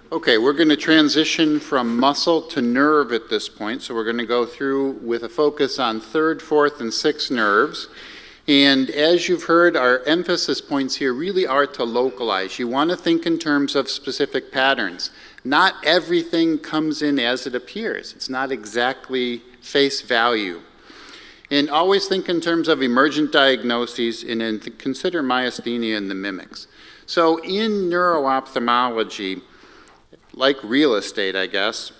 Okay, we're going to transition from muscle to nerve at this point. So we're going to go through with a focus on third, fourth, and sixth nerves. And as you've heard, our emphasis points here really are to localize. You want to think in terms of specific patterns. Not everything comes in as it appears. It's not exactly face value. And always think in terms of emergent diagnoses and then consider myasthenia and the mimics. So in neuro-ophthalmology, like real estate, I guess,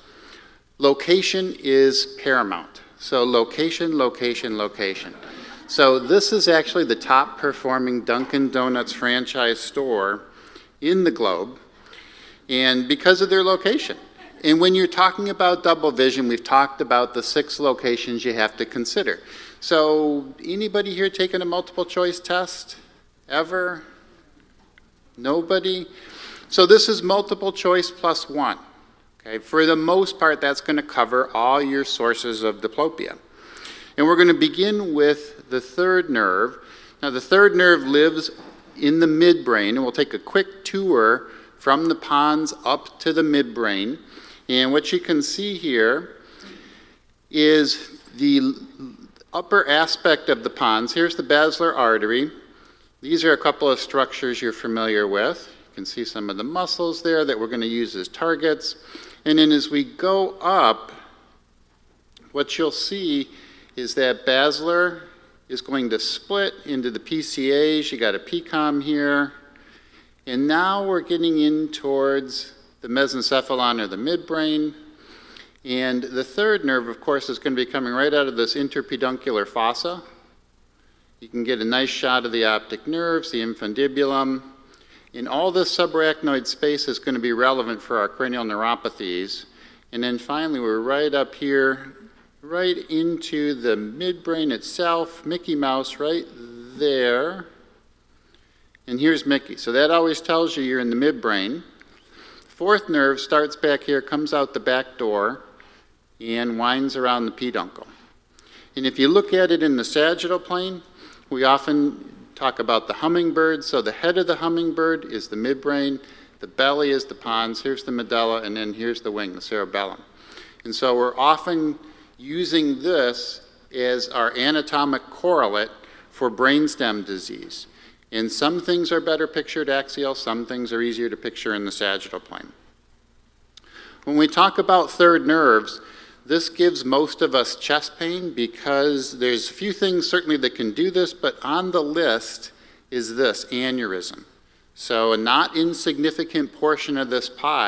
location is paramount. So location, location, location. So this is actually the top performing Dunkin' Donuts franchise store in the globe, and because of their location. And when you're talking about double vision, we've talked about the 6 locations you have to consider. So anybody here taken a multiple choice test? Ever? Nobody? So this is multiple choice plus 1. Okay? For the most part, that's going to cover all your sources of diplopia. And we're going to begin with the third nerve. Now the third nerve lives in the midbrain, and we'll take a quick tour from the pons up to the midbrain. And what you can see here is the upper aspect of the pons. Here's the basilar artery. These are a couple of structures you're familiar with. You can see some of the muscles there that we're going to use as targets. And then as we go up, what you'll see is that basilar is going to split into the PCAs. You got a PCOM here. And now we're getting in towards the mesencephalon or the midbrain. And the third nerve, of course, is going to be coming right out of this interpeduncular fossa. You can get a nice shot of the optic nerves, the infundibulum. And all this subarachnoid space is going to be relevant for our cranial neuropathies. And then finally, we're right up here, right into the midbrain itself, Mickey Mouse right there. And here's Mickey. So that always tells you you're in the midbrain. Fourth nerve starts back here, comes out the back door, and winds around the peduncle. And if you look at it in the sagittal plane, we often talk about the hummingbird. So the head of the hummingbird is the midbrain, the belly is the pons, here's the medulla, and then here's the wing, the cerebellum. And so we're often using this as our anatomic correlate for brainstem disease. And some things are better pictured axial, some things are easier to picture in the sagittal plane. When we talk about third nerves, this gives most of us chest pain because there's a few things certainly that can do this, but on the list is this, aneurysm. So a not insignificant portion of this pie